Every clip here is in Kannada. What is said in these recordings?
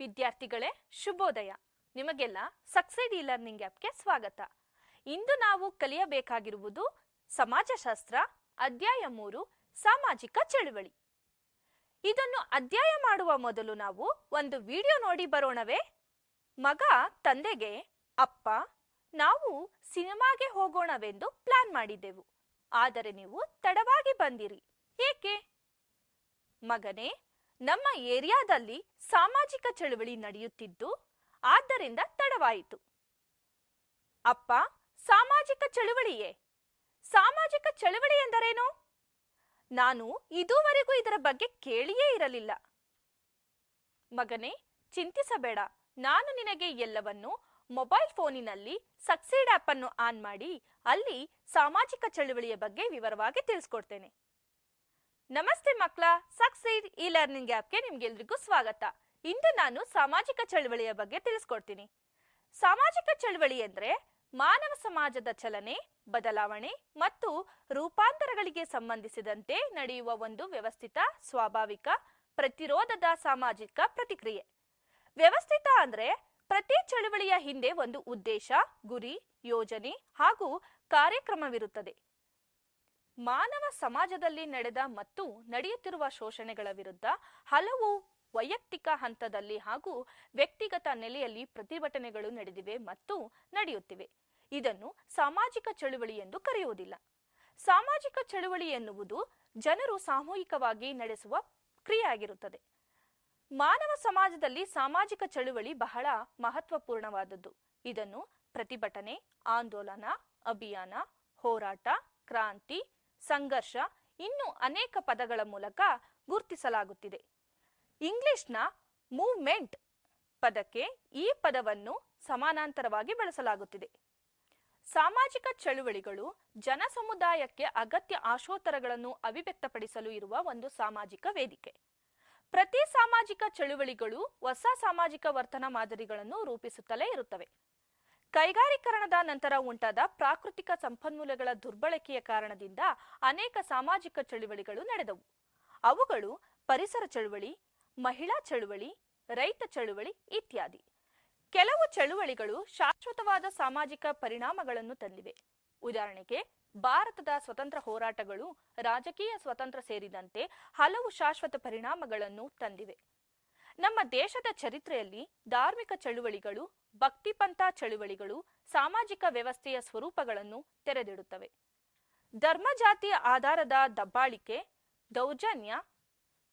ವಿದ್ಯಾರ್ಥಿಗಳೇ ಶುಭೋದಯ. ನಿಮಗೆಲ್ಲ ಸಕ್ಸೀಡ್ ಇ-ಲರ್ನಿಂಗ್ ಆಪ್ಗೆ ಸ್ವಾಗತ. ಇಂದು ನಾವು ಕಲಿಯಬೇಕಾಗಿರುವುದು ಸಮಾಜಶಾಸ್ತ್ರ ಅಧ್ಯಾಯ 3 ಸಾಮಾಜಿಕ ಚಳುವಳಿ. ಇದನ್ನು ಅಧ್ಯಾಯ ಮಾಡುವ ಮೊದಲು ನಾವು ಒಂದು ವಿಡಿಯೋ ನೋಡಿ ಬರೋಣವೇ? ಮಗ ತಂದೆಗೆ, ಅಪ್ಪ ನಾವು ಸಿನಿಮಾಗೆ ಹೋಗೋಣವೆಂದು ಪ್ಲಾನ್ ಮಾಡಿದ್ದೆವು, ಆದರೆ ನೀವು ತಡವಾಗಿ ಬಂದಿರಿ, ಏಕೆ? ಮಗನೇ, ನಮ್ಮ ಏರಿಯಾದಲ್ಲಿ ಸಾಮಾಜಿಕ ಚಳುವಳಿ ನಡೆಯುತ್ತಿದ್ದು ಆದ್ದರಿಂದ ತಡವಾಯಿತು. ಅಪ್ಪ, ಸಾಮಾಜಿಕ ಚಳುವಳಿಯೇ? ಸಾಮಾಜಿಕ ಚಳುವಳಿ ಎಂದರೇನು? ನಾನು ಇದುವರೆಗೂ ಇದರ ಬಗ್ಗೆ ಕೇಳಿಯೇ ಇರಲಿಲ್ಲ. ಮಗನೇ, ಚಿಂತಿಸಬೇಡ, ನಾನು ನಿನಗೆ ಎಲ್ಲವನ್ನು ಮೊಬೈಲ್ ಫೋನಿನಲ್ಲಿ ಸಕ್ಸೀಡ್ ಆಪ್ ಅನ್ನು ಆನ್ ಮಾಡಿ ಅಲ್ಲಿ ಸಾಮಾಜಿಕ ಚಳುವಳಿಯ ಬಗ್ಗೆ ವಿವರವಾಗಿ ತಿಳಿಸ್ಕೊಡ್ತೇನೆ. ನಮಸ್ತೆ ಮಕ್ಕಳ, ಸಕ್ಸೀಡ್ ಇ-ಲರ್ನಿಂಗ್ ಆಪ್ಗೆ ನಿಮ್ಗೆಲ್ರಿಗೂ ಸ್ವಾಗತ. ಇಂದು ನಾನು ಸಾಮಾಜಿಕ ಚಳುವಳಿಯ ಬಗ್ಗೆ ತಿಳಿಸ್ಕೊಡ್ತೀನಿ. ಸಾಮಾಜಿಕ ಚಳುವಳಿ ಎಂದ್ರೆ ಮಾನವ ಸಮಾಜದ ಚಲನೆ, ಬದಲಾವಣೆ ಮತ್ತು ರೂಪಾಂತರಗಳಿಗೆ ಸಂಬಂಧಿಸಿದಂತೆ ನಡೆಯುವ ಒಂದು ವ್ಯವಸ್ಥಿತ, ಸ್ವಾಭಾವಿಕ, ಪ್ರತಿರೋಧದ ಸಾಮಾಜಿಕ ಪ್ರತಿಕ್ರಿಯೆ. ವ್ಯವಸ್ಥಿತ ಅಂದ್ರೆ ಪ್ರತಿ ಚಳುವಳಿಯ ಹಿಂದೆ ಒಂದು ಉದ್ದೇಶ, ಗುರಿ, ಯೋಜನೆ ಹಾಗೂ ಕಾರ್ಯಕ್ರಮವಿರುತ್ತದೆ. ಮಾನವ ಸಮಾಜದಲ್ಲಿ ನಡೆದ ಮತ್ತು ನಡೆಯುತ್ತಿರುವ ಶೋಷಣೆಗಳ ವಿರುದ್ಧ ಹಲವು ವೈಯಕ್ತಿಕ ಹಂತದಲ್ಲಿ ಹಾಗೂ ವ್ಯಕ್ತಿಗತ ನೆಲೆಯಲ್ಲಿ ಪ್ರತಿಭಟನೆಗಳು ನಡೆದಿವೆ ಮತ್ತು ನಡೆಯುತ್ತಿವೆ. ಇದನ್ನು ಸಾಮಾಜಿಕ ಚಳುವಳಿ ಎಂದು ಕರೆಯುವುದಿಲ್ಲ. ಸಾಮಾಜಿಕ ಚಳುವಳಿ ಎನ್ನುವುದು ಜನರು ಸಾಮೂಹಿಕವಾಗಿ ನಡೆಸುವ ಕ್ರಿಯೆಯಾಗಿರುತ್ತದೆ. ಮಾನವ ಸಮಾಜದಲ್ಲಿ ಸಾಮಾಜಿಕ ಚಳುವಳಿ ಬಹಳ ಮಹತ್ವಪೂರ್ಣವಾದದ್ದು. ಇದನ್ನು ಪ್ರತಿಭಟನೆ, ಆಂದೋಲನ, ಅಭಿಯಾನ, ಹೋರಾಟ, ಕ್ರಾಂತಿ, ಸಂಘರ್ಷ ಇನ್ನೂ ಅನೇಕ ಪದಗಳ ಮೂಲಕ ಗುರುತಿಸಲಾಗುತ್ತಿದೆ. ಇಂಗ್ಲಿಷ್ನ ಮೂವ್ಮೆಂಟ್ ಪದಕ್ಕೆ ಈ ಪದವನ್ನು ಸಮಾನಾಂತರವಾಗಿ ಬಳಸಲಾಗುತ್ತಿದೆ. ಸಾಮಾಜಿಕ ಚಳುವಳಿಗಳು ಜನ ಸಮುದಾಯಕ್ಕೆ ಅಗತ್ಯ ಆಶೋತ್ತರಗಳನ್ನು ಅಭಿವ್ಯಕ್ತಪಡಿಸಲು ಇರುವ ಒಂದು ಸಾಮಾಜಿಕ ವೇದಿಕೆ. ಪ್ರತಿ ಸಾಮಾಜಿಕ ಚಳುವಳಿಗಳು ಹೊಸ ಸಾಮಾಜಿಕ ವರ್ತನಾ ಮಾದರಿಗಳನ್ನು ರೂಪಿಸುತ್ತಲೇ ಇರುತ್ತವೆ. ಕೈಗಾರೀಕರಣದ ನಂತರ ಉಂಟಾದ ಪ್ರಾಕೃತಿಕ ಸಂಪನ್ಮೂಲಗಳ ದುರ್ಬಳಕೆಯ ಕಾರಣದಿಂದ ಅನೇಕ ಸಾಮಾಜಿಕ ಚಳುವಳಿಗಳು ನಡೆದವು. ಅವುಗಳು ಪರಿಸರ ಚಳುವಳಿ, ಮಹಿಳಾ ಚಳುವಳಿ, ರೈತ ಚಳುವಳಿ ಇತ್ಯಾದಿ. ಕೆಲವು ಚಳುವಳಿಗಳು ಶಾಶ್ವತವಾದ ಸಾಮಾಜಿಕ ಪರಿಣಾಮಗಳನ್ನು ತಂದಿವೆ. ಉದಾಹರಣೆಗೆ, ಭಾರತದ ಸ್ವತಂತ್ರ ಹೋರಾಟಗಳು ರಾಜಕೀಯ ಸ್ವತಂತ್ರ ಸೇರಿದಂತೆ ಹಲವು ಶಾಶ್ವತ ಪರಿಣಾಮಗಳನ್ನು ತಂದಿವೆ. ನಮ್ಮ ದೇಶದ ಚರಿತ್ರೆಯಲ್ಲಿ ಧಾರ್ಮಿಕ ಚಳುವಳಿಗಳು, ಭಕ್ತಿಪಂಥ ಚಳುವಳಿಗಳು ಸಾಮಾಜಿಕ ವ್ಯವಸ್ಥೆಯ ಸ್ವರೂಪಗಳನ್ನು ತೆರೆದಿಡುತ್ತವೆ. ಧರ್ಮ ಜಾತಿಯ ಆಧಾರದ ದಬ್ಬಾಳಿಕೆ, ದೌರ್ಜನ್ಯ,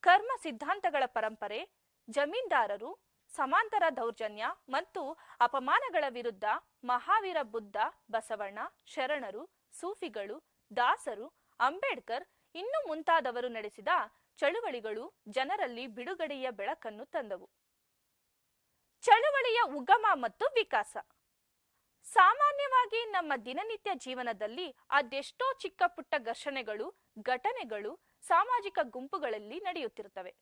ಕರ್ಮ ಸಿದ್ಧಾಂತಗಳ ಪರಂಪರೆ, ಜಮೀನ್ದಾರರು, ಸಮಾಂತರ ದೌರ್ಜನ್ಯ ಮತ್ತು ಅಪಮಾನಗಳ ವಿರುದ್ಧ ಮಹಾವೀರ ಬುದ್ಧ, ಬಸವಣ್ಣ, ಶರಣರು, ಸೂಫಿಗಳು, ದಾಸರು, ಅಂಬೇಡ್ಕರ್ ಇನ್ನೂ ಮುಂತಾದವರು ನಡೆಸಿದ ಚಳುವಳಿಗಳು ಜನರಲ್ಲಿ ಬಿಡುಗಡೆಯ ಬೆಳಕನ್ನು ತಂದವು. ಚಳುವಳಿಯ ಉಗಮ ಮತ್ತು ವಿಕಾಸ. ಸಾಮಾನ್ಯವಾಗಿ ನಮ್ಮ ದಿನನಿತ್ಯ ಜೀವನದಲ್ಲಿ ಅದೆಷ್ಟೋ ಚಿಕ್ಕ ಪುಟ್ಟ ಘರ್ಷಣೆಗಳು, ಘಟನೆಗಳು ಸಾಮಾಜಿಕ ಗುಂಪುಗಳಲ್ಲಿ ನಡೆಯುತ್ತಿರುತ್ತವೆ.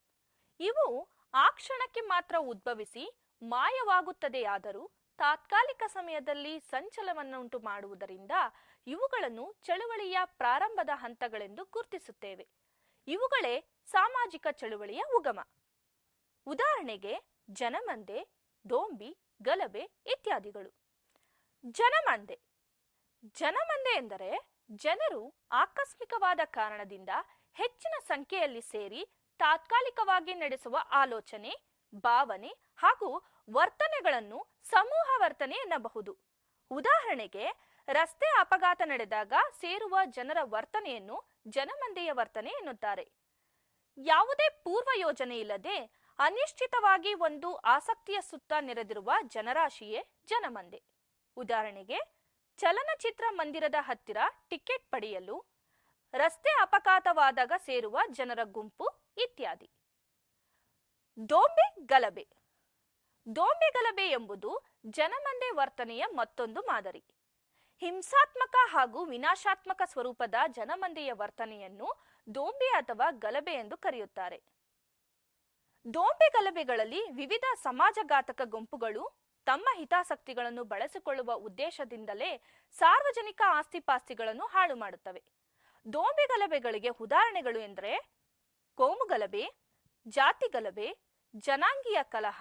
ಇವು ಆ ಕ್ಷಣಕ್ಕೆ ಮಾತ್ರ ಉದ್ಭವಿಸಿ ಮಾಯವಾಗುತ್ತದೆಯಾದರೂ ತಾತ್ಕಾಲಿಕ ಸಮಯದಲ್ಲಿ ಸಂಚಲನವನ್ನುಂಟು ಮಾಡುವುದರಿಂದ ಇವುಗಳನ್ನು ಚಳುವಳಿಯ ಪ್ರಾರಂಭದ ಹಂತಗಳೆಂದು ಗುರುತಿಸುತ್ತೇವೆ. ಇವುಗಳೇ ಸಾಮಾಜಿಕ ಚಳುವಳಿಯ ಉಗಮ. ಉದಾಹರಣೆಗೆ ಜನಮಂದೆ, ದೋಂಬಿ, ಗಲಭೆ ಇತ್ಯಾದಿಗಳು. ಜನಮಂದೆ. ಜನಮಂದೆ ಎಂದರೆ ಜನರು ಆಕಸ್ಮಿಕವಾದ ಕಾರಣದಿಂದ ಹೆಚ್ಚಿನ ಸಂಖ್ಯೆಯಲ್ಲಿ ಸೇರಿ ತಾತ್ಕಾಲಿಕವಾಗಿ ನಡೆಸುವ ಆಲೋಚನೆ, ಭಾವನೆ ಹಾಗೂ ವರ್ತನೆಗಳನ್ನು ಸಮೂಹ ವರ್ತನೆ ಎನ್ನಬಹುದು. ಉದಾಹರಣೆಗೆ, ರಸ್ತೆ ಅಪಘಾತ ನಡೆದಾಗ ಸೇರುವ ಜನರ ವರ್ತನೆಯನ್ನು ಜನಮಂದೆಯ ವರ್ತನೆ ಎನ್ನುತ್ತಾರೆ. ಯಾವುದೇ ಪೂರ್ವ ಯೋಜನೆ ಇಲ್ಲದೆ ಅನಿಶ್ಚಿತವಾಗಿ ಒಂದು ಆಸಕ್ತಿಯ ಸುತ್ತ ನೆರೆದಿರುವ ಜನರಾಶಿಯೇ ಜನಮಂದೆ. ಉದಾಹರಣೆಗೆ, ಚಲನಚಿತ್ರ ಮಂದಿರದ ಹತ್ತಿರ ಟಿಕೆಟ್ ಪಡೆಯಲು, ರಸ್ತೆ ಅಪಘಾತವಾದಾಗ ಸೇರುವ ಜನರ ಗುಂಪು ಇತ್ಯಾದಿ. ದೋಂಬೆ ಗಲಭೆ. ದೋಂಬೆ ಗಲಭೆ ಎಂಬುದು ಜನಮಂದೆ ವರ್ತನೆಯ ಮತ್ತೊಂದು ಮಾದರಿ. ಹಿಂಸಾತ್ಮಕ ಹಾಗೂ ವಿನಾಶಾತ್ಮಕ ಸ್ವರೂಪದ ಜನಮಂದೆಯ ವರ್ತನೆಯನ್ನು ದೋಂಬೆ ಅಥವಾ ಗಲಭೆ ಎಂದು ಕರೆಯುತ್ತಾರೆ. ದೋಂಬೆ ಗಲಭೆಗಳಲ್ಲಿ ವಿವಿಧ ಸಮಾಜಘಾತಕ ಗುಂಪುಗಳು ತಮ್ಮ ಹಿತಾಸಕ್ತಿಗಳನ್ನು ಬಳಸಿಕೊಳ್ಳುವ ಉದ್ದೇಶದಿಂದಲೇ ಸಾರ್ವಜನಿಕ ಆಸ್ತಿಪಾಸ್ತಿಗಳನ್ನು ಹಾಳು ಮಾಡುತ್ತವೆ. ದೋಂಬೆ ಗಲಭೆಗಳಿಗೆ ಉದಾಹರಣೆಗಳು ಎಂದರೆ ಕೋಮು ಗಲಭೆ, ಜಾತಿ ಗಲಭೆ, ಜನಾಂಗೀಯ ಕಲಹ,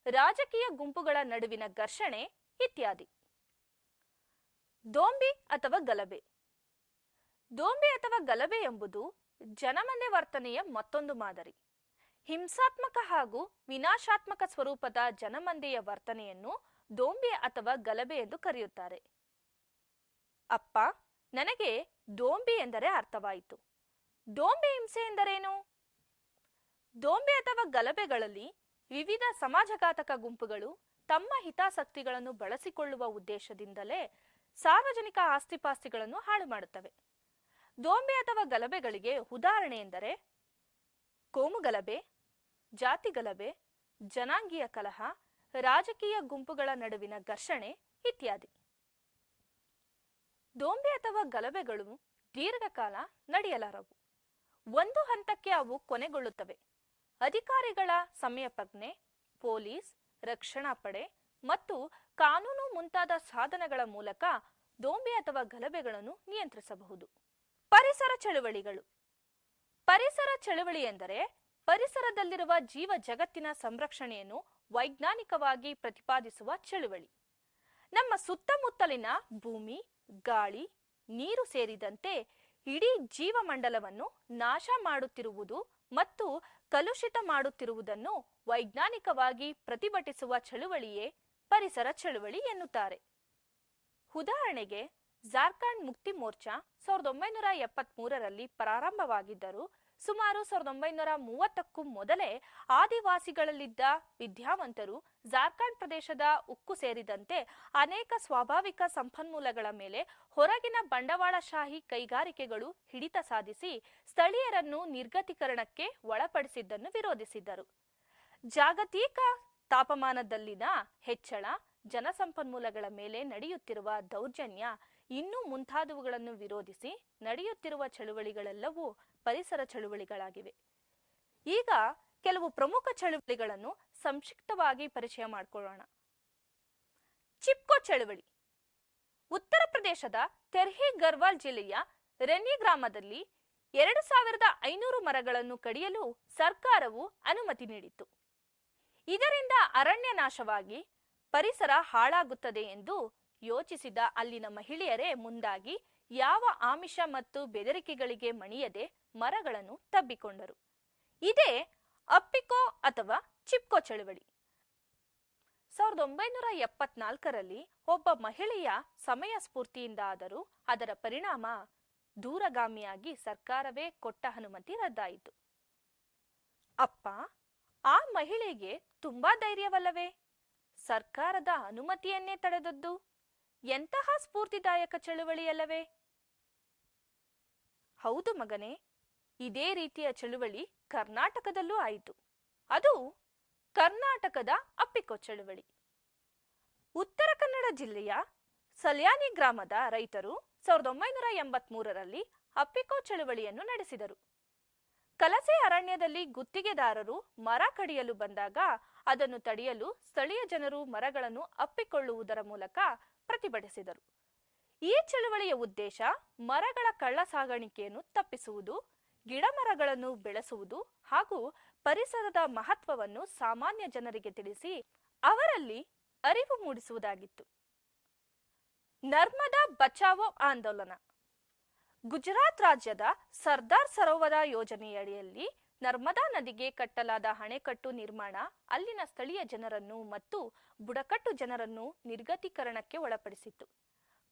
ರಾಜಕೀಯ ಗುಂಪುಗಳ ನಡುವಿನ ಘರ್ಷಣೆ ಇತ್ಯಾದಿ. ದೋಂಬಿ ಅಥವಾ ಗಲಭೆ. ದೋಂಬಿ ಅಥವಾ ಗಲಭೆ ಎಂಬುದು ಜನಮನೆ ವರ್ತನೆಯ ಮತ್ತೊಂದು ಮಾದರಿ. ಹಿಂಸಾತ್ಮಕ ಹಾಗೂ ವಿನಾಶಾತ್ಮಕ ಸ್ವರೂಪದ ಜನಮಂದೆಯ ವರ್ತನೆಯನ್ನು ದೋಂಬಿ ಅಥವಾ ಗಲಭೆ ಎಂದು ಕರೆಯುತ್ತಾರೆ. ಅಪ್ಪ, ನನಗೆ ದೋಂಬಿ ಎಂದರೆ ಅರ್ಥವಾಯಿತು. ದೋಂಬಿ ಹಿಂಸೆ ಎಂದರೇನು? ದೋಂಬಿ ಅಥವಾ ಗಲಭೆಗಳಲ್ಲಿ ವಿವಿಧ ಸಮಾಜಘಾತಕ ಗುಂಪುಗಳು ತಮ್ಮ ಹಿತಾಸಕ್ತಿಗಳನ್ನು ಬಳಸಿಕೊಳ್ಳುವ ಉದ್ದೇಶದಿಂದಲೇ ಸಾರ್ವಜನಿಕ ಆಸ್ತಿಪಾಸ್ತಿಗಳನ್ನು ಹಾಳು ಮಾಡುತ್ತವೆ. ದೋಂಬಿ ಅಥವಾ ಗಲಭೆಗಳಿಗೆ ಉದಾಹರಣೆ ಎಂದರೆ ಕೋಮು ಗಲಭೆ, ಜಾತಿ ಗಲಭೆ, ಜನಾಂಗೀಯ ಕಲಹ, ರಾಜಕೀಯ ಗುಂಪುಗಳ ನಡುವಿನ ಘರ್ಷಣೆ ಇತ್ಯಾದಿ. ದೋಂಬಿ ಅಥವಾ ಗಲಭೆಗಳು ದೀರ್ಘಕಾಲ ನಡೆಯಲಾರವು. ಒಂದು ಹಂತಕ್ಕೆ ಅವು ಕೊನೆಗೊಳ್ಳುತ್ತವೆ. ಅಧಿಕಾರಿಗಳ ಸಮಯ ಪ್ರಜ್ಞೆ, ಪೊಲೀಸ್, ರಕ್ಷಣಾ ಪಡೆ ಮತ್ತು ಕಾನೂನು ಮುಂತಾದ ಸಾಧನಗಳ ಮೂಲಕ ದೋಂಬಿ ಅಥವಾ ಗಲಭೆಗಳನ್ನು ನಿಯಂತ್ರಿಸಬಹುದು. ಪರಿಸರ ಚಳುವಳಿಗಳು. ಪರಿಸರ ಚಳುವಳಿ ಎಂದರೆ ಪರಿಸರದಲ್ಲಿರುವ ಜೀವ ಜಗತ್ತಿನ ಸಂರಕ್ಷಣೆಯನ್ನು ವೈಜ್ಞಾನಿಕವಾಗಿ ಪ್ರತಿಪಾದಿಸುವ ಚಳುವಳಿ. ನಮ್ಮ ಸುತ್ತಮುತ್ತಲಿನ ಭೂಮಿ, ಗಾಳಿ, ನೀರು ಸೇರಿದಂತೆ ಇಡೀ ಜೀವಮಂಡಲವನ್ನು ನಾಶ ಮಾಡುತ್ತಿರುವುದು ಮತ್ತು ಕಲುಷಿತ ಮಾಡುತ್ತಿರುವುದನ್ನು ವೈಜ್ಞಾನಿಕವಾಗಿ ಪ್ರತಿಭಟಿಸುವ ಚಳುವಳಿಯೇ ಪರಿಸರ ಚಳುವಳಿ ಎನ್ನುತ್ತಾರೆ. ಉದಾಹರಣೆಗೆ, ಜಾರ್ಖಂಡ್ ಮುಕ್ತಿ ಮೋರ್ಚಾ 1973ರಲ್ಲಿ ಪ್ರಾರಂಭವಾಗಿದ್ದರೂ ಸುಮಾರು 1930ಕ್ಕೂ ಮೊದಲೇ ಆದಿವಾಸಿಗಳಲ್ಲಿದ್ದ ವಿದ್ಯಾವಂತರು ಜಾರ್ಖಂಡ್ ಪ್ರದೇಶದ ಉಕ್ಕು ಸೇರಿದಂತೆ ಅನೇಕ ಸ್ವಾಭಾವಿಕ ಸಂಪನ್ಮೂಲಗಳ ಮೇಲೆ ಹೊರಗಿನ ಬಂಡವಾಳಶಾಹಿ ಕೈಗಾರಿಕೆಗಳು ಹಿಡಿತ ಸಾಧಿಸಿ ಸ್ಥಳೀಯರನ್ನು ನಿರ್ಗತೀಕರಣಕ್ಕೆ ಒಳಪಡಿಸಿದ್ದನ್ನು ವಿರೋಧಿಸಿದ್ದರು. ಜಾಗತಿಕ ತಾಪಮಾನದಲ್ಲಿನ ಹೆಚ್ಚಳ, ಜನಸಂಪನ್ಮೂಲಗಳ ಮೇಲೆ ನಡೆಯುತ್ತಿರುವ ದೌರ್ಜನ್ಯ ಇನ್ನೂ ಮುಂತಾದವುಗಳನ್ನು ವಿರೋಧಿಸಿ ನಡೆಯುತ್ತಿರುವ ಚಳುವಳಿಗಳೆಲ್ಲವೂ ಪರಿಸರ ಚಳುವಳಿಗಳಾಗಿವೆ. ಈಗ ಕೆಲವು ಪ್ರಮುಖ ಚಳುವಳಿಗಳನ್ನು ಸಂಕ್ಷಿಪ್ತವಾಗಿ ಪರಿಚಯ ಮಾಡಿಕೊಳ್ಳೋಣ. ಚಿಪ್ಕೋ ಚಳುವಳಿ. ಉತ್ತರ ಪ್ರದೇಶದ ತೆರ್ಹಿ ಗರ್ವಾಲ್ ಜಿಲ್ಲೆಯ ರೆನಿ ಗ್ರಾಮದಲ್ಲಿ 2500 ಮರಗಳನ್ನು ಕಡಿಯಲು ಸರ್ಕಾರವು ಅನುಮತಿ ನೀಡಿತು. ಇದರಿಂದ ಅರಣ್ಯ ನಾಶವಾಗಿ ಪರಿಸರ ಹಾಳಾಗುತ್ತದೆ ಎಂದು ಯೋಚಿಸಿದ ಅಲ್ಲಿನ ಮಹಿಳೆಯರೇ ಮುಂದಾಗಿ ಯಾವ ಆಮಿಷ ಮತ್ತು ಬೆದರಿಕೆಗಳಿಗೆ ಮಣಿಯದೆ ಮರಗಳನ್ನು ತಬ್ಬಿಕೊಂಡರು. ಇದೇ ಅಪ್ಪಿಕೋ ಅಥವಾ ಚಿಪ್ಕೋ ಚಳುವಳಿ. 1974ರಲ್ಲಿ ಒಬ್ಬ ಮಹಿಳೆಯ ಸಮಯ ಸ್ಫೂರ್ತಿಯಿಂದಾದರೂ ಅದರ ಪರಿಣಾಮ ದೂರಗಾಮಿಯಾಗಿ ಸರ್ಕಾರವೇ ಕೊಟ್ಟ ಅನುಮತಿ ರದ್ದಾಯಿತು. ಅಪ್ಪ, ಆ ಮಹಿಳೆಗೆ ತುಂಬಾ ಧೈರ್ಯವಲ್ಲವೇ? ಸರ್ಕಾರದ ಅನುಮತಿಯನ್ನೇ ತಡೆದದ್ದು ಎಂತಹ ಸ್ಫೂರ್ತಿದಾಯಕ ಚಳುವಳಿಯಲ್ಲವೇ? ಹೌದು ಮಗನೇ, ಇದೇ ರೀತಿಯ ಚಳುವಳಿ ಕರ್ನಾಟಕದಲ್ಲೂ ಆಯಿತು. ಅದು ಕರ್ನಾಟಕದ ಅಪ್ಪಿಕೋ ಚಳುವಳಿ. ಉತ್ತರ ಕನ್ನಡ ಜಿಲ್ಲೆಯ ಸಲ್ಯಾನಿ ಗ್ರಾಮದ ರೈತರು 1983ರಲ್ಲಿ ಅಪ್ಪಿಕೋ ಚಳುವಳಿಯನ್ನು ನಡೆಸಿದರು. ಕಲಸೆ ಅರಣ್ಯದಲ್ಲಿ ಗುತ್ತಿಗೆದಾರರು ಮರ ಕಡಿಯಲು ಬಂದಾಗ ಅದನ್ನು ತಡೆಯಲು ಸ್ಥಳೀಯ ಜನರು ಮರಗಳನ್ನು ಅಪ್ಪಿಕೊಳ್ಳುವುದರ ಮೂಲಕ ಪ್ರತಿಭಟಿಸಿದರು. ಈ ಚಳುವಳಿಯ ಉದ್ದೇಶ ಮರಗಳ ಕಳ್ಳ ಸಾಗಾಣಿಕೆಯನ್ನು ತಪ್ಪಿಸುವುದು, ಗಿಡಮರಗಳನ್ನು ಬೆಳೆಸುವುದು ಹಾಗೂ ಪರಿಸರದ ಮಹತ್ವವನ್ನು ಸಾಮಾನ್ಯ ಜನರಿಗೆ ತಿಳಿಸಿ ಅವರಲ್ಲಿ ಅರಿವು ಮೂಡಿಸುವುದಾಗಿತ್ತು. ನರ್ಮದಾ ಬಚಾವೋ ಆಂದೋಲನ. ಗುಜರಾತ್ ರಾಜ್ಯದ ಸರ್ದಾರ್ ಸರೋವರ ಯೋಜನೆಯಡಿಯಲ್ಲಿ ನರ್ಮದಾ ನದಿಗೆ ಕಟ್ಟಲಾದ ಅಣೆಕಟ್ಟು ನಿರ್ಮಾಣ ಅಲ್ಲಿನ ಸ್ಥಳೀಯ ಜನರನ್ನು ಮತ್ತು ಬುಡಕಟ್ಟು ಜನರನ್ನು ನಿರ್ಗತೀಕರಣಕ್ಕೆ ಒಳಪಡಿಸಿತ್ತು.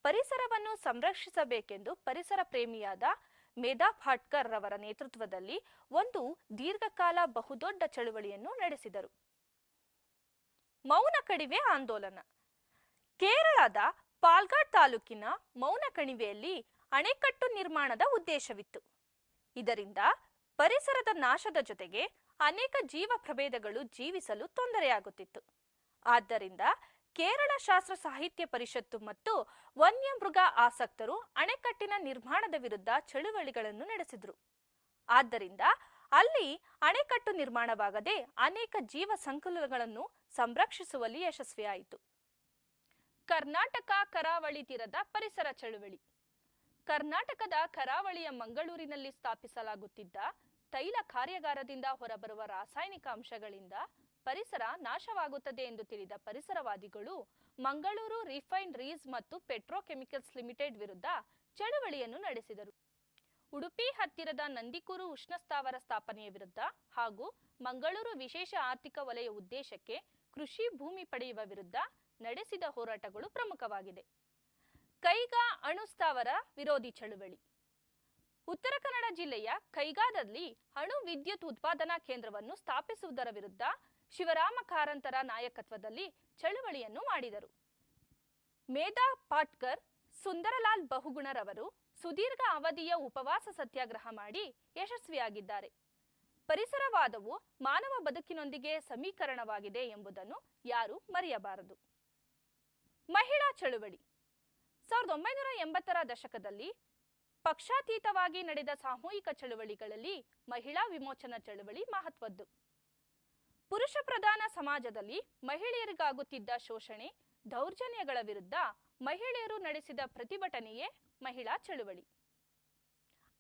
ಪರಿಸರವನ್ನು ಸಂರಕ್ಷಿಸಬೇಕೆಂದು ಪರಿಸರ ಪ್ರೇಮಿಯಾದ ಮೇಧಾ ಪಾಟ್ಕರ್ ರವರ ನೇತೃತ್ವದಲ್ಲಿ ಒಂದು ದೀರ್ಘಕಾಲ ಬಹುದೊಡ್ಡ ಚಳುವಳಿಯನ್ನು ನಡೆಸಿದರು. ಮೌನ ಕಣಿವೆ ಆಂದೋಲನ. ಕೇರಳದ ಪಾಲ್ಘಾಟ್ ತಾಲೂಕಿನ ಮೌನ ಕಣಿವೆಯಲ್ಲಿ ಅಣೆಕಟ್ಟು ನಿರ್ಮಾಣದ ಉದ್ದೇಶವಿತ್ತು. ಇದರಿಂದ ಪರಿಸರದ ನಾಶದ ಜೊತೆಗೆ ಅನೇಕ ಜೀವ ಪ್ರಭೇದಗಳು ಜೀವಿಸಲು ತೊಂದರೆಯಾಗುತ್ತಿತ್ತು. ಆದ್ದರಿಂದ ಕೇರಳ ಶಾಸ್ತ್ರ ಸಾಹಿತ್ಯ ಪರಿಷತ್ತು ಮತ್ತು ವನ್ಯಮೃಗ ಆಸಕ್ತರು ಅಣೆಕಟ್ಟಿನ ನಿರ್ಮಾಣದ ವಿರುದ್ಧ ಚಳುವಳಿಗಳನ್ನು ನಡೆಸಿದರು. ಆದ್ದರಿಂದ ಅಲ್ಲಿ ಅಣೆಕಟ್ಟು ನಿರ್ಮಾಣವಾಗದೆ ಅನೇಕ ಜೀವ ಸಂಕುಲಗಳನ್ನು ಸಂರಕ್ಷಿಸುವಲ್ಲಿ ಯಶಸ್ವಿಯಾಯಿತು. ಕರ್ನಾಟಕ ಕರಾವಳಿ ತೀರದ ಪರಿಸರ ಚಳುವಳಿ. ಕರ್ನಾಟಕದ ಕರಾವಳಿಯ ಮಂಗಳೂರಿನಲ್ಲಿ ಸ್ಥಾಪಿಸಲಾಗುತ್ತಿದ್ದ ತೈಲ ಕಾರ್ಯಾಗಾರದಿಂದ ಹೊರಬರುವ ರಾಸಾಯನಿಕ ಅಂಶಗಳಿಂದ ಪರಿಸರ ನಾಶವಾಗುತ್ತದೆ ಎಂದು ತಿಳಿದ ಪರಿಸರವಾದಿಗಳು ಮಂಗಳೂರು ರಿಫೈನರೀಸ್ ಮತ್ತು ಪೆಟ್ರೋಕೆಮಿಕಲ್ಸ್ ಲಿಮಿಟೆಡ್ ವಿರುದ್ಧ ಚಳುವಳಿಯನ್ನು ನಡೆಸಿದರು. ಉಡುಪಿ ಹತ್ತಿರದ ನಂದಿಕೂರು ಉಷ್ಣಸ್ಥಾವರ ಸ್ಥಾಪನೆಯ ವಿರುದ್ಧ ಹಾಗೂ ಮಂಗಳೂರು ವಿಶೇಷ ಆರ್ಥಿಕ ವಲಯ ಉದ್ದೇಶಕ್ಕೆ ಕೃಷಿ ಭೂಮಿ ಪಡೆಯುವ ವಿರುದ್ಧ ನಡೆಸಿದ ಹೋರಾಟಗಳು ಪ್ರಮುಖವಾಗಿದೆ. ಕೈಗಾ ಅಣು ಸ್ಥಾವರ ವಿರೋಧಿ ಚಳುವಳಿ. ಉತ್ತರ ಕನ್ನಡ ಜಿಲ್ಲೆಯ ಕೈಗಾದಲ್ಲಿ ಅಣು ವಿದ್ಯುತ್ ಉತ್ಪಾದನಾ ಕೇಂದ್ರವನ್ನು ಸ್ಥಾಪಿಸುವುದರ ವಿರುದ್ಧ ಶಿವರಾಮ ಕಾರಂತರ ನಾಯಕತ್ವದಲ್ಲಿ ಚಳುವಳಿಯನ್ನು ಮಾಡಿದರು. ಮೇಧಾ ಪಾಟ್ಕರ್, ಸುಂದರಲಾಲ್ ಬಹುಗುಣರವರು ಸುದೀರ್ಘ ಅವಧಿಯ ಉಪವಾಸ ಸತ್ಯಾಗ್ರಹ ಮಾಡಿ ಯಶಸ್ವಿಯಾಗಿದ್ದಾರೆ. ಪರಿಸರವಾದವು ಮಾನವ ಬದುಕಿನೊಂದಿಗೆ ಸಮೀಕರಣವಾಗಿದೆ ಎಂಬುದನ್ನು ಯಾರೂ ಮರೆಯಬಾರದು. ಮಹಿಳಾ ಚಳುವಳಿ. 1980ರ ದಶಕದಲ್ಲಿ ಪಕ್ಷಾತೀತವಾಗಿ ನಡೆದ ಸಾಮೂಹಿಕ ಚಳುವಳಿಗಳಲ್ಲಿ ಮಹಿಳಾ ವಿಮೋಚನಾ ಚಳುವಳಿ ಮಹತ್ವದ್ದು. ಪುರುಷ ಪ್ರಧಾನ ಸಮಾಜದಲ್ಲಿ ಮಹಿಳೆಯರಿಗಾಗುತ್ತಿದ್ದ ಶೋಷಣೆ, ದೌರ್ಜನ್ಯಗಳ ವಿರುದ್ಧ ಮಹಿಳೆಯರು ನಡೆಸಿದ ಪ್ರತಿಭಟನೆಯೇ ಮಹಿಳಾ ಚಳುವಳಿ.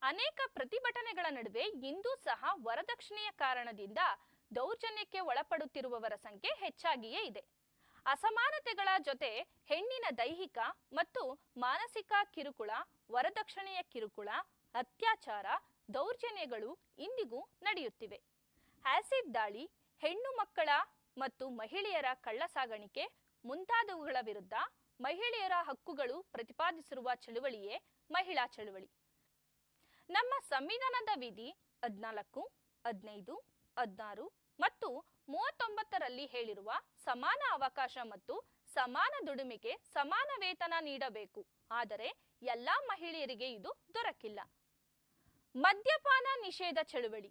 ಅನೇಕ ಪ್ರತಿಭಟನೆಗಳ ನಡುವೆ ಇಂದೂ ಸಹ ವರದಕ್ಷಿಣೆಯ ಕಾರಣದಿಂದ ದೌರ್ಜನ್ಯಕ್ಕೆ ಒಳಪಡುತ್ತಿರುವವರ ಸಂಖ್ಯೆ ಹೆಚ್ಚಾಗಿಯೇ ಇದೆ. ಅಸಮಾನತೆಗಳ ಜೊತೆ ಹೆಣ್ಣಿನ ದೈಹಿಕ ಮತ್ತು ಮಾನಸಿಕ ಕಿರುಕುಳ, ವರದಕ್ಷಿಣೆಯ ಕಿರುಕುಳ, ಅತ್ಯಾಚಾರ, ದೌರ್ಜನ್ಯಗಳು ಇಂದಿಗೂ ನಡೆಯುತ್ತಿವೆ. ಆಸಿಡ್ ದಾಳಿ, ಹೆಣ್ಣು ಮಕ್ಕಳ ಮತ್ತು ಮಹಿಳೆಯರ ಕಳ್ಳಸಾಗಾಣಿಕೆ ಮುಂತಾದವುಗಳ ವಿರುದ್ಧ ಮಹಿಳೆಯರ ಹಕ್ಕುಗಳು ಪ್ರತಿಪಾದಿಸಿರುವ ಚಳುವಳಿಯೇ ಮಹಿಳಾ ಚಳುವಳಿ. ನಮ್ಮ ಸಂವಿಧಾನದ ವಿಧಿ 14, 15, 16 ಮತ್ತು 39ರಲ್ಲಿ ಹೇಳಿರುವ ಸಮಾನ ಅವಕಾಶ ಮತ್ತು ಸಮಾನ ದುಡಿಮೆಗೆ ಸಮಾನ ವೇತನ ನೀಡಬೇಕು. ಆದರೆ ಎಲ್ಲಾ ಮಹಿಳೆಯರಿಗೆ ಇದು ದೊರಕಿಲ್ಲ. ಮದ್ಯಪಾನ ನಿಷೇಧ ಚಳುವಳಿ.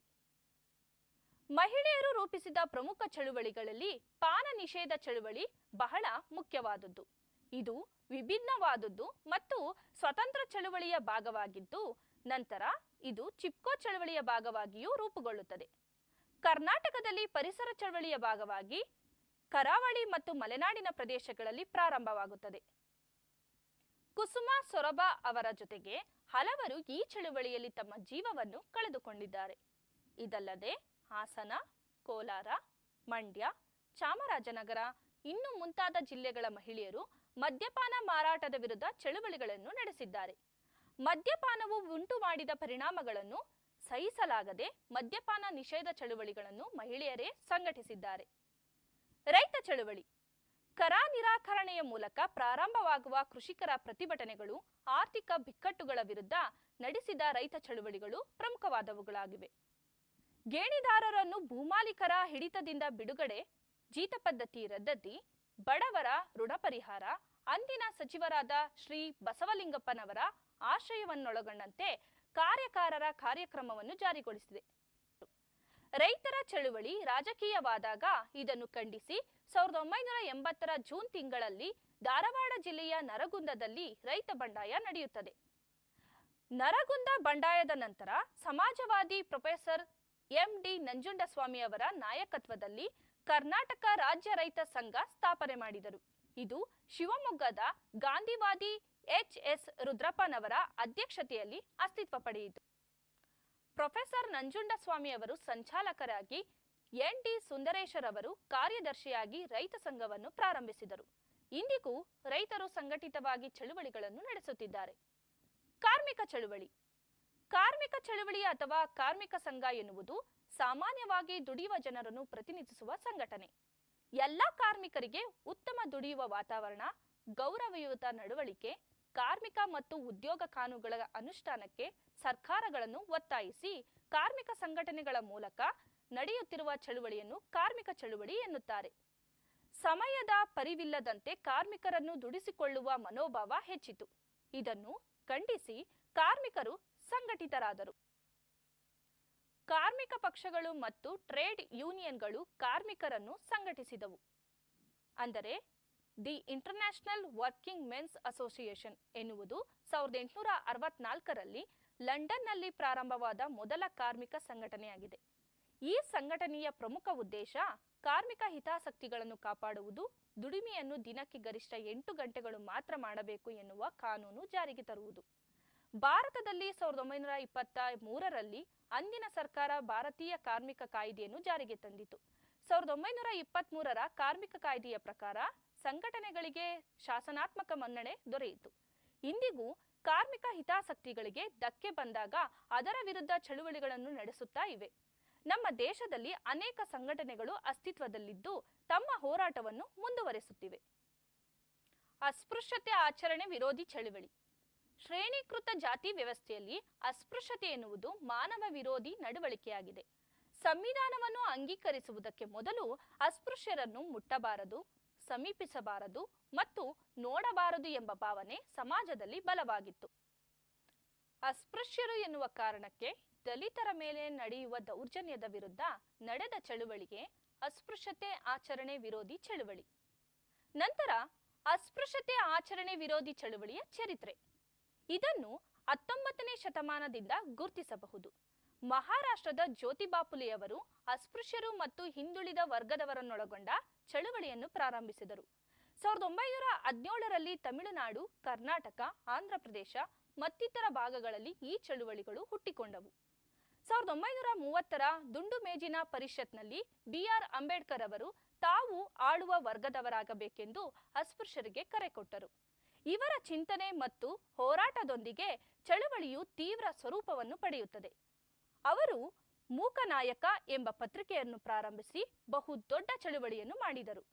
ಮಹಿಳೆಯರು ರೂಪಿಸಿದ ಪ್ರಮುಖ ಚಳುವಳಿಗಳಲ್ಲಿ ಪಾನ ನಿಷೇಧ ಚಳುವಳಿ ಬಹಳ ಮುಖ್ಯವಾದದ್ದು. ಇದು ವಿಭಿನ್ನವಾದದ್ದು ಮತ್ತು ಸ್ವತಂತ್ರ ಚಳುವಳಿಯ ಭಾಗವಾಗಿದ್ದು, ನಂತರ ಇದು ಚಿಪ್ಕೋ ಚಳುವಳಿಯ ಭಾಗವಾಗಿಯೂ ರೂಪುಗೊಳ್ಳುತ್ತದೆ. ಕರ್ನಾಟಕದಲ್ಲಿ ಪರಿಸರ ಚಳವಳಿಯ ಭಾಗವಾಗಿ ಕರಾವಳಿ ಮತ್ತು ಮಲೆನಾಡಿನ ಪ್ರದೇಶಗಳಲ್ಲಿ ಪ್ರಾರಂಭವಾಗುತ್ತದೆ. ಕುಸುಮಾ ಸೊರಬ ಅವರ ಜೊತೆಗೆ ಹಲವರು ಈ ಚಳುವಳಿಯಲ್ಲಿ ತಮ್ಮ ಜೀವವನ್ನು ಕಳೆದುಕೊಂಡಿದ್ದಾರೆ. ಇದಲ್ಲದೆ ಹಾಸನ, ಕೋಲಾರ, ಮಂಡ್ಯ, ಚಾಮರಾಜನಗರ ಇನ್ನು ಮುಂತಾದ ಜಿಲ್ಲೆಗಳ ಮಹಿಳೆಯರು ಮದ್ಯಪಾನ ಮಾರಾಟದ ವಿರುದ್ಧ ಚಳುವಳಿಗಳನ್ನು ನಡೆಸಿದ್ದಾರೆ. ಮದ್ಯಪಾನವು ಉಂಟು ಮಾಡಿದ ಪರಿಣಾಮಗಳನ್ನು ಸಹಿಸಲಾಗದೆ ಮದ್ಯಪಾನ ನಿಷೇಧ ಚಳುವಳಿಗಳನ್ನು ಮಹಿಳೆಯರೇ ಸಂಘಟಿಸಿದ್ದಾರೆ. ರೈತ ಚಳುವಳಿ. ಕರ ನಿರಾಕರಣೆಯ ಮೂಲಕ ಪ್ರಾರಂಭವಾಗುವ ಕೃಷಿಕರ ಪ್ರತಿಭಟನೆಗಳು ಆರ್ಥಿಕ ಬಿಕ್ಕಟ್ಟುಗಳ ವಿರುದ್ಧ ನಡೆಸಿದ ರೈತ ಚಳುವಳಿಗಳು ಪ್ರಮುಖವಾದವುಗಳಾಗಿವೆ. ಗೇಣಿದಾರರನ್ನು ಭೂಮಾಲೀಕರ ಹಿಡಿತದಿಂದ ಬಿಡುಗಡೆ, ಜೀತ ಪದ್ಧತಿ ರದ್ದತಿ, ಬಡವರ ಋಣ ಪರಿಹಾರ, ಅಂದಿನ ಸಚಿವರಾದ ಶ್ರೀ ಬಸವಲಿಂಗಪ್ಪನವರ ಆಶಯವನ್ನೊಳಗೊಂಡಂತೆ ಕಾರ್ಯಕಾರರ ಕಾರ್ಯಕ್ರಮವನ್ನು ಜಾರಿಗೊಳಿಸಿದೆ. ರೈತರ ಚಳುವಳಿ ರಾಜಕೀಯವಾದಾಗ ಇದನ್ನು ಖಂಡಿಸಿ 1980ರ ಜೂನ್ ತಿಂಗಳಲ್ಲಿ ಧಾರವಾಡ ಜಿಲ್ಲೆಯ ನರಗುಂದದಲ್ಲಿ ರೈತ ಬಂಡಾಯ ನಡೆಯುತ್ತದೆ. ನರಗುಂದ ಬಂಡಾಯದ ನಂತರ ಸಮಾಜವಾದಿ ಪ್ರೊಫೆಸರ್ ಎಂ.ಡಿ. ನಂಜುಂಡಸ್ವಾಮಿ ಅವರ ನಾಯಕತ್ವದಲ್ಲಿ ಕರ್ನಾಟಕ ರಾಜ್ಯ ರೈತ ಸಂಘ ಸ್ಥಾಪನೆ ಮಾಡಿದರು. ಇದು ಶಿವಮೊಗ್ಗದ ಗಾಂಧಿವಾದಿ ಎಚ್.ಎಸ್. ರುದ್ರಪ್ಪನವರ ಅಧ್ಯಕ್ಷತೆಯಲ್ಲಿ ಅಸ್ತಿತ್ವ ಪಡೆಯಿತು. ಪ್ರೊಫೆಸರ್ ನಂಜುಂಡಸ್ವಾಮಿ ಅವರು ಸಂಚಾಲಕರಾಗಿ, ಎನ್.ಡಿ. ಸುಂದರೇಶರ್ ಅವರು ಕಾರ್ಯದರ್ಶಿಯಾಗಿ ರೈತ ಸಂಘವನ್ನು ಪ್ರಾರಂಭಿಸಿದರು. ಇಂದಿಗೂ ರೈತರು ಸಂಘಟಿತವಾಗಿ ಚಳುವಳಿಗಳನ್ನು ನಡೆಸುತ್ತಿದ್ದಾರೆ. ಕಾರ್ಮಿಕ ಚಳುವಳಿ. ಕಾರ್ಮಿಕ ಚಳುವಳಿ ಅಥವಾ ಕಾರ್ಮಿಕ ಸಂಘ ಎನ್ನುವುದು ಸಾಮಾನ್ಯವಾಗಿ ದುಡಿಯುವ ಜನರನ್ನು ಪ್ರತಿನಿಧಿಸುವ ಸಂಘಟನೆ. ಎಲ್ಲ ಕಾರ್ಮಿಕರಿಗೆ ಉತ್ತಮ ದುಡಿಯುವ ವಾತಾವರಣ, ಗೌರವಯುತ ನಡವಳಿಕೆ, ಕಾರ್ಮಿಕ ಮತ್ತು ಉದ್ಯೋಗ ಕಾನೂನುಗಳ ಅನುಷ್ಠಾನಕ್ಕೆ ಸರ್ಕಾರಗಳನ್ನು ಒತ್ತಾಯಿಸಿ ಕಾರ್ಮಿಕ ಸಂಘಟನೆಗಳ ಮೂಲಕ ನಡೆಯುತ್ತಿರುವ ಚಳುವಳಿಯನ್ನು ಕಾರ್ಮಿಕ ಚಳುವಳಿ ಎನ್ನುತ್ತಾರೆ. ಸಮಯದ ಪರಿವಿಲ್ಲದಂತೆ ಕಾರ್ಮಿಕರನ್ನು ದುಡಿಸಿಕೊಳ್ಳುವ ಮನೋಭಾವ ಹೆಚ್ಚಿತು. ಇದನ್ನು ಖಂಡಿಸಿ ಕಾರ್ಮಿಕರು ಸಂಘಟಿತರಾದರು. ಕಾರ್ಮಿಕ ಪಕ್ಷಗಳು ಮತ್ತು ಟ್ರೇಡ್ ಯೂನಿಯನ್ಗಳು ಕಾರ್ಮಿಕರನ್ನು ಸಂಘಟಿಸಿದವು. ಅಂದರೆ the international working men's association ಎನ್ನುವುದು 1864ರಲ್ಲಿ ಲಂಡನ್ನಲ್ಲಿ ಪ್ರಾರಂಭವಾದ ಮೊದಲ ಕಾರ್ಮಿಕ ಸಂಘಟನೆಯಾಗಿದೆ. ಈ ಸಂಘಟನೆಯ ಪ್ರಮುಖ ಉದ್ದೇಶ ಕಾರ್ಮಿಕ ಹಿತಾಸಕ್ತಿಗಳನ್ನು ಕಾಪಾಡುವುದು, ದುಡಿಮೆಯನ್ನು ದಿನಕ್ಕೆ ಗರಿಷ್ಠ 8 ಗಂಟೆಗಳು ಮಾತ್ರ ಮಾಡಬೇಕು ಎನ್ನುವ ಕಾನೂನು ಜಾರಿಗೆ ತರುವುದು. ಭಾರತದಲ್ಲಿ 1923ರಲ್ಲಿ ಅಂದಿನ ಸರ್ಕಾರ ಭಾರತೀಯ ಕಾರ್ಮಿಕ ಕಾಯ್ದೆಯನ್ನು ಜಾರಿಗೆ ತಂದಿತು. 1923ರ ಕಾರ್ಮಿಕ ಕಾಯ್ದೆಯ ಪ್ರಕಾರ ಸಂಘಟನೆಗಳಿಗೆ ಶಾಸನಾತ್ಮಕ ಮನ್ನಣೆ ದೊರೆಯಿತು. ಇಂದಿಗೂ ಕಾರ್ಮಿಕ ಹಿತಾಸಕ್ತಿಗಳಿಗೆ ಧಕ್ಕೆ ಬಂದಾಗ ಅದರ ವಿರುದ್ಧ ಚಳುವಳಿಗಳನ್ನು ನಡೆಸುತ್ತಾ ಇವೆ. ನಮ್ಮ ದೇಶದಲ್ಲಿ ಅನೇಕ ಸಂಘಟನೆಗಳು ಅಸ್ತಿತ್ವದಲ್ಲಿದ್ದು ತಮ್ಮ ಹೋರಾಟವನ್ನು ಮುಂದುವರೆಸುತ್ತಿವೆ. ಅಸ್ಪೃಶ್ಯತೆ ಆಚರಣೆ ವಿರೋಧಿ ಚಳುವಳಿ. ಶ್ರೇಣೀಕೃತ ಜಾತಿ ವ್ಯವಸ್ಥೆಯಲ್ಲಿ ಅಸ್ಪೃಶ್ಯತೆ ಎನ್ನುವುದು ಮಾನವ ವಿರೋಧಿ ನಡವಳಿಕೆಯಾಗಿದೆ. ಸಂವಿಧಾನವನ್ನು ಅಂಗೀಕರಿಸುವುದಕ್ಕೆ ಮೊದಲು ಅಸ್ಪೃಶ್ಯರನ್ನು ಮುಟ್ಟಬಾರದು, ಸಮೀಪಿಸಬಾರದು ಮತ್ತು ನೋಡಬಾರದು ಎಂಬ ಭಾವನೆ ಸಮಾಜದಲ್ಲಿ ಬಲವಾಗಿತ್ತು. ಅಸ್ಪೃಶ್ಯರು ಎನ್ನುವ ಕಾರಣಕ್ಕೆ ದಲಿತರ ಮೇಲೆ ನಡೆಯುವ ದೌರ್ಜನ್ಯದ ವಿರುದ್ಧ ನಡೆದ ಚಳುವಳಿಗೆ ಅಸ್ಪೃಶ್ಯತೆ ಆಚರಣೆ ವಿರೋಧಿ ಚಳುವಳಿ. ನಂತರ ಅಸ್ಪೃಶ್ಯತೆ ಆಚರಣೆ ವಿರೋಧಿ ಚಳುವಳಿಯ ಚರಿತ್ರೆ. ಇದನ್ನು 19ನೇ ಶತಮಾನದಿಂದ ಗುರುತಿಸಬಹುದು. ಮಹಾರಾಷ್ಟ್ರದ ಜ್ಯೋತಿಬಾ ಫುಲೆಯವರು ಅಸ್ಪೃಶ್ಯರು ಮತ್ತು ಹಿಂದುಳಿದ ವರ್ಗದವರನ್ನೊಳಗೊಂಡ ಚಳುವಳಿಯನ್ನು ಪ್ರಾರಂಭಿಸಿದರು. 1917ರಲ್ಲಿ ತಮಿಳುನಾಡು, ಕರ್ನಾಟಕ, ಆಂಧ್ರಪ್ರದೇಶ ಮತ್ತಿತರ ಭಾಗಗಳಲ್ಲಿ ಈ ಚಳುವಳಿಗಳು ಹುಟ್ಟಿಕೊಂಡವು. 1930ರ ದುಂಡು ಮೇಜಿನ ಪರಿಷತ್ನಲ್ಲಿ ಬಿ.ಆರ್. ಅಂಬೇಡ್ಕರ್ ಅವರು ತಾವು ಆಳುವ ವರ್ಗದವರಾಗಬೇಕೆಂದು ಅಸ್ಪೃಶ್ಯರಿಗೆ ಕರೆ ಕೊಟ್ಟರು. ಇವರ ಚಿಂತನೆ ಮತ್ತು ಹೋರಾಟದೊಂದಿಗೆ ಚಳುವಳಿಯು ತೀವ್ರ ಸ್ವರೂಪವನ್ನು ಪಡೆಯುತ್ತದೆ. ಅವರು ಮೂಕನಾಯಕ ಎಂಬ ಪತ್ರಿಕೆಯನ್ನು ಪ್ರಾರಂಭಿಸಿ ಬಹುದೊಡ್ಡ ಚಳುವಳಿಯನ್ನು ಮಾಡಿದರು.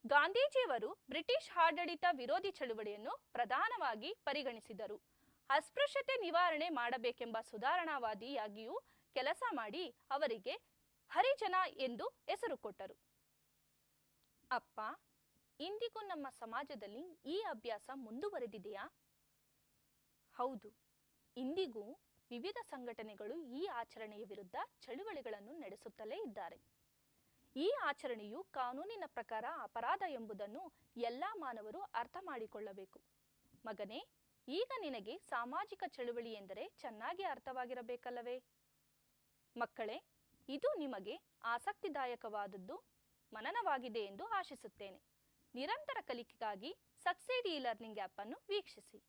ಗಾಂಧೀಜಿಯವರು ಬ್ರಿಟಿಷ್ ಆಡಳಿತ ವಿರೋಧಿ ಚಳುವಳಿಯನ್ನು ಪ್ರಧಾನವಾಗಿ ಪರಿಗಣಿಸಿದರು. ಅಸ್ಪೃಶ್ಯತೆ ನಿವಾರಣೆ ಮಾಡಬೇಕೆಂಬ ಸುಧಾರಣಾವಾದಿಯಾಗಿಯೂ ಕೆಲಸ ಮಾಡಿ ಅವರಿಗೆ ಹರಿಜನ ಎಂದು ಹೆಸರು ಕೊಟ್ಟರು. ಅಪ್ಪ, ಇಂದಿಗೂ ನಮ್ಮ ಸಮಾಜದಲ್ಲಿ ಈ ಅಭ್ಯಾಸ ಮುಂದುವರೆದಿದೆಯಾ? ಹೌದು, ಇಂದಿಗೂ ವಿವಿಧ ಸಂಘಟನೆಗಳು ಈ ಆಚರಣೆಯ ವಿರುದ್ಧ ಚಳುವಳಿಗಳನ್ನು ನಡೆಸುತ್ತಲೇ ಇದ್ದಾರೆ. ಈ ಆಚರಣೆಯು ಕಾನೂನಿನ ಪ್ರಕಾರ ಅಪರಾಧ ಎಂಬುದನ್ನು ಎಲ್ಲ ಮಾನವರು ಅರ್ಥ ಮಾಡಿಕೊಳ್ಳಬೇಕು. ಮಗನೇ, ಈಗ ನಿನಗೆ ಸಾಮಾಜಿಕ ಚಳುವಳಿ ಎಂದರೆ ಚೆನ್ನಾಗಿ ಅರ್ಥವಾಗಿರಬೇಕಲ್ಲವೇ? ಮಕ್ಕಳೇ, ಇದು ನಿಮಗೆ ಆಸಕ್ತಿದಾಯಕವಾದದ್ದು ಮನನವಾಗಿದೆ ಎಂದು ಆಶಿಸುತ್ತೇನೆ. ನಿರಂತರ ಕಲಿಕೆಗಾಗಿ ಸಕ್ಸೀಡ್ ಇ ಲರ್ನಿಂಗ್ ಆ್ಯಪ್ ಅನ್ನು ವೀಕ್ಷಿಸಿ.